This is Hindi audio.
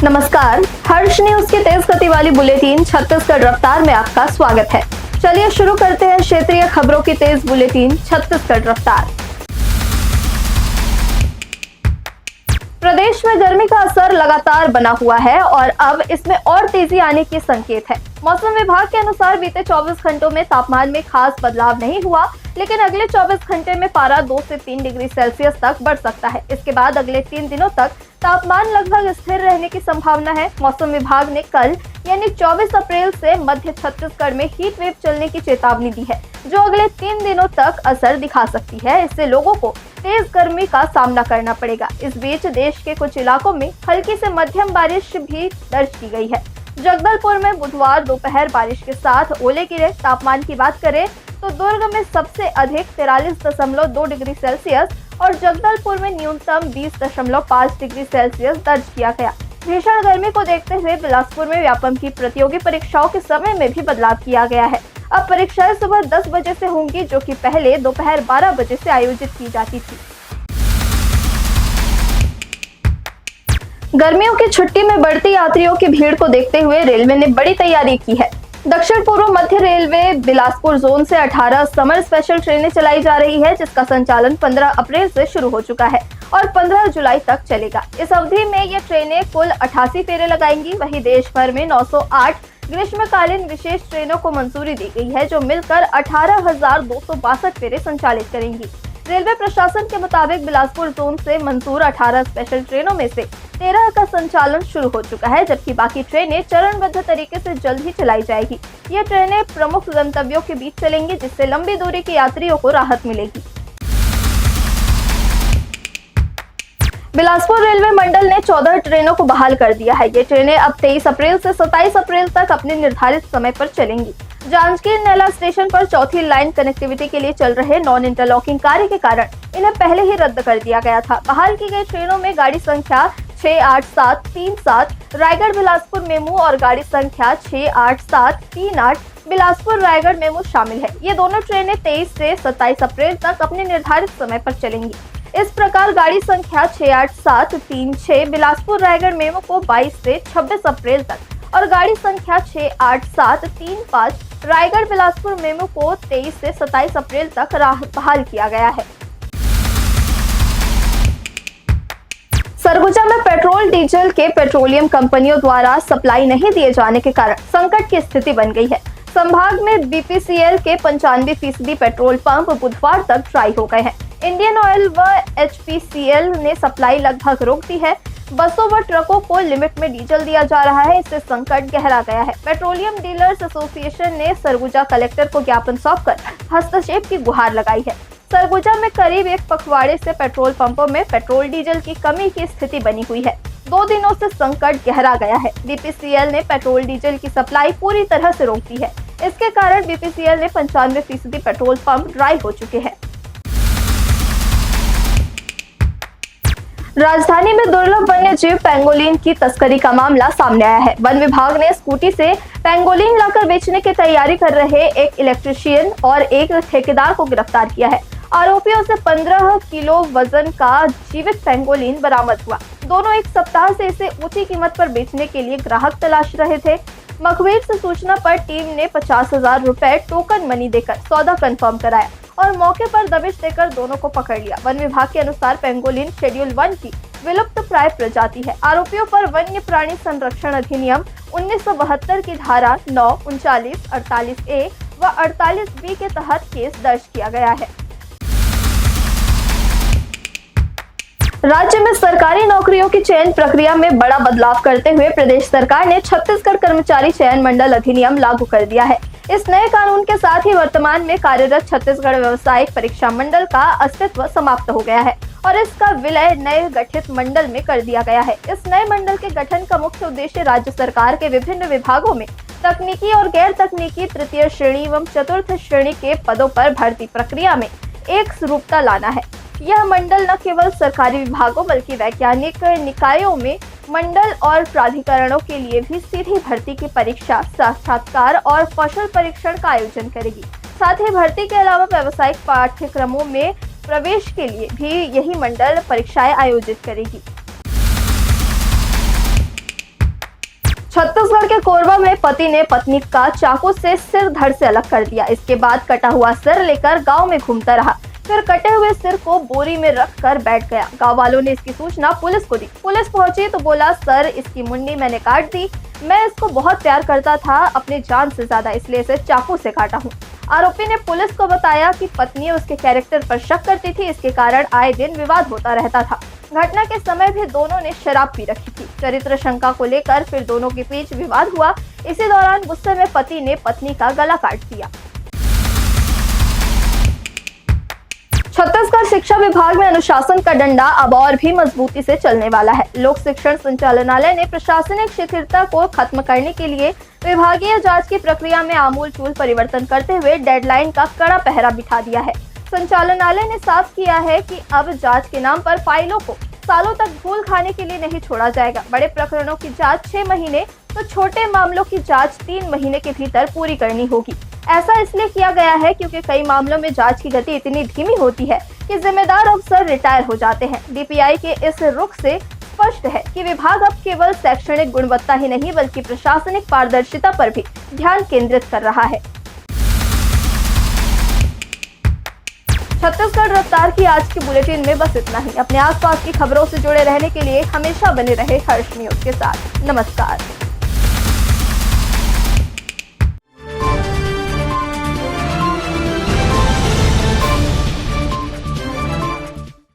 नमस्कार, हर्ष न्यूज की तेज गति वाली बुलेटिन छत्तीसगढ़ रफ्तार में आपका स्वागत है। चलिए शुरू करते हैं क्षेत्रीय खबरों की तेज बुलेटिन छत्तीसगढ़ रफ्तार। प्रदेश में गर्मी का असर लगातार बना हुआ है और अब इसमें और तेजी आने के संकेत है। मौसम विभाग के अनुसार बीते 24 घंटों में तापमान में खास बदलाव नहीं हुआ, लेकिन अगले 24 घंटे में पारा 2 से 3 डिग्री सेल्सियस तक बढ़ सकता है। इसके बाद अगले 3 दिनों तक तापमान लगभग स्थिर रहने की संभावना है। मौसम विभाग ने कल यानी 24 अप्रैल से मध्य छत्तीसगढ़ में हीट वेव चलने की चेतावनी दी है, जो अगले 3 दिनों तक असर दिखा सकती है। इससे लोगों को तेज गर्मी का सामना करना पड़ेगा। इस बीच देश के कुछ इलाकों में हल्की से मध्यम बारिश भी दर्ज की गई है। जगदलपुर में बुधवार दोपहर बारिश के साथ ओले गिरे। तापमान की बात करें तो दुर्ग में सबसे अधिक 43.2 डिग्री सेल्सियस और जगदलपुर में न्यूनतम 20.5 डिग्री सेल्सियस दर्ज किया गया। भीषण गर्मी को देखते हुए बिलासपुर में व्यापम की प्रतियोगी परीक्षाओं के समय में भी बदलाव किया गया है। अब परीक्षाएं सुबह 10 बजे से होंगी, जो कि पहले दोपहर 12 बजे से आयोजित की जाती थी। गर्मियों की छुट्टी में बढ़ती यात्रियों की भीड़ को देखते हुए रेलवे ने बड़ी तैयारी की है। दक्षिण पूर्व मध्य रेलवे बिलासपुर जोन से 18 समर स्पेशल ट्रेनें चलाई जा रही है, जिसका संचालन 15 अप्रैल से शुरू हो चुका है और 15 जुलाई तक चलेगा। इस अवधि में ये ट्रेनें कुल 88 फेरे लगाएंगी। वहीं देश भर में 908 ग्रीष्मकालीन विशेष ट्रेनों को मंजूरी दी गई है, जो मिलकर 18,262 फेरे संचालित करेंगी। रेलवे प्रशासन के मुताबिक बिलासपुर जोन से मंजूर 18 स्पेशल ट्रेनों में से 13 का संचालन शुरू हो चुका है, जबकि बाकी ट्रेनें चरणबद्ध तरीके से जल्द ही चलाई जाएगी। ये ट्रेनें प्रमुख गंतव्यों के बीच चलेंगी, जिससे लंबी दूरी के यात्रियों को राहत मिलेगी। बिलासपुर रेलवे मंडल ने 14 ट्रेनों को बहाल कर दिया है। ये ट्रेनें अब 23 अप्रैल से 27 अप्रैल तक अपने निर्धारित समय पर चलेंगी। जांजगीर नैला स्टेशन पर चौथी लाइन कनेक्टिविटी के लिए चल रहे नॉन इंटरलॉकिंग कार्य के कारण इन्हें पहले ही रद्द कर दिया गया था। बहाल की गई ट्रेनों में गाड़ी संख्या 68737 रायगढ़ बिलासपुर मेमू और गाड़ी संख्या 68738 बिलासपुर रायगढ़ मेमू शामिल है। ये दोनों ट्रेनें 23 से 27 अप्रैल तक अपने निर्धारित समय पर चलेंगी। इस प्रकार गाड़ी संख्या 68736 बिलासपुर रायगढ़ मेमू को 22 से 26 अप्रैल तक और गाड़ी संख्या 68735 रायगढ़ बिलासपुर मेमू को 23 से 27 अप्रैल तक बहाल किया गया है। सरगुजा में पेट्रोल डीजल के पेट्रोलियम कंपनियों द्वारा सप्लाई नहीं दिए जाने के कारण संकट की स्थिति बन गई है। संभाग में बीपीसीएल के 95% पेट्रोल पंप बुधवार तक ड्राई हो गए हैं। इंडियन ऑयल व एचपीसीएल ने सप्लाई लगभग रोक दी है। बसों व ट्रकों को लिमिट में डीजल दिया जा रहा है। इससे संकट गहरा गया है। पेट्रोलियम डीलर्स एसोसिएशन ने सरगुजा कलेक्टर को ज्ञापन सौंपकर हस्तक्षेप की गुहार लगाई है। सरगुजा में करीब एक पखवाड़े से पेट्रोल पंपों में पेट्रोल डीजल की कमी की स्थिति बनी हुई है। 2 दिनों से संकट गहरा गया है। बीपीसीएल ने पेट्रोल डीजल की सप्लाई पूरी तरह से रोक दी है। इसके कारण बीपीसीएल ने 95% पेट्रोल पंप ड्राई हो चुके हैं। राजधानी में दुर्लभ वन्य जीव पेंगोलिन की तस्करी का मामला सामने आया है। वन विभाग ने स्कूटी से पेंगोलिन लाकर बेचने की तैयारी कर रहे एक इलेक्ट्रीशियन और एक ठेकेदार को गिरफ्तार किया है। आरोपियों से 15 किलो वजन का जीवित पेंगोलिन बरामद हुआ। दोनों एक सप्ताह से इसे ऊंची कीमत पर बेचने के लिए ग्राहक तलाश रहे थे। मखबीर से सूचना पर टीम ने 50,000 रुपए टोकन मनी देकर सौदा कंफर्म कराया और मौके पर दबिश देकर दोनों को पकड़ लिया। वन विभाग के अनुसार पेंगोलिन शेड्यूल 1 की विलुप्त प्राय प्रजाति है। आरोपियों पर वन्य प्राणी संरक्षण अधिनियम 1972 की धारा 9, 39, 48A व 48B के तहत केस दर्ज किया गया है। राज्य में सरकारी नौकरियों की चयन प्रक्रिया में बड़ा बदलाव करते हुए प्रदेश सरकार ने छत्तीसगढ़ कर्मचारी चयन मंडल अधिनियम लागू कर दिया है। इस नए कानून के साथ ही वर्तमान में कार्यरत छत्तीसगढ़ व्यावसायिक परीक्षा मंडल का अस्तित्व समाप्त हो गया है और इसका विलय नए गठित मंडल में कर दिया गया है। इस नए मंडल के गठन का मुख्य उद्देश्य राज्य सरकार के विभिन्न विभागों में तकनीकी और गैर तकनीकी तृतीय श्रेणी एवं चतुर्थ श्रेणी के पदों पर भर्ती प्रक्रिया में एक रूपता लाना है। यह मंडल न केवल सरकारी विभागों बल्कि वैज्ञानिक निकायों में मंडल और प्राधिकरणों के लिए भी सीधी भर्ती की परीक्षा, साक्षात्कार और कौशल परीक्षण का आयोजन करेगी। साथ ही भर्ती के अलावा व्यावसायिक पाठ्यक्रमों में प्रवेश के लिए भी यही मंडल परीक्षाएं आयोजित करेगी। छत्तीसगढ़ के कोरबा में पति ने पत्नी का चाकू से सिर धड़ से अलग कर दिया। इसके बाद कटा हुआ सिर लेकर गांव में घूमता रहा, फिर कटे हुए सिर को बोरी में रख कर बैठ गया। गांव वालों ने इसकी सूचना पुलिस को दी। पुलिस पहुंची तो बोला, सर इसकी मुंडी मैंने काट दी, मैं इसको बहुत प्यार करता था, अपनी जान से ज्यादा, इसलिए इसे चाकू से काटा हूँ। आरोपी ने पुलिस को बताया कि पत्नी उसके कैरेक्टर पर शक करती थी, इसके कारण आए दिन विवाद होता रहता था। घटना के समय भी दोनों ने शराब पी रखी थी। चरित्र शंका को लेकर फिर दोनों के बीच विवाद हुआ। इसी दौरान गुस्से में पति ने पत्नी का गला काट दिया। छत्तीसगढ़ शिक्षा विभाग में अनुशासन का डंडा अब और भी मजबूती से चलने वाला है। लोक शिक्षण संचालनालय ने प्रशासनिक शिथिलता को खत्म करने के लिए विभागीय जांच की प्रक्रिया में आमूल-चूल परिवर्तन करते हुए डेडलाइन का कड़ा पहरा बिठा दिया है। संचालनालय ने साफ किया है कि अब जांच के नाम पर फाइलों को सालों तक धूल खाने के लिए नहीं छोड़ा जाएगा। बड़े प्रकरणों की जांच 6 महीने तो छोटे मामलों की जांच 3 महीने के भीतर पूरी करनी होगी। ऐसा इसलिए किया गया है क्योंकि कई मामलों में जांच की गति इतनी धीमी होती है कि जिम्मेदार अफसर रिटायर हो जाते हैं। डीपीआई के इस रुख से स्पष्ट है कि विभाग अब केवल शैक्षणिक गुणवत्ता ही नहीं बल्कि प्रशासनिक पारदर्शिता पर भी ध्यान केंद्रित कर रहा है। छत्तीसगढ़ रफ्तार की आज की बुलेटिन में बस इतना ही। अपने आसपास की खबरों से जुड़े रहने के लिए हमेशा बने रहे हर्ष न्यूज के साथ। नमस्कार।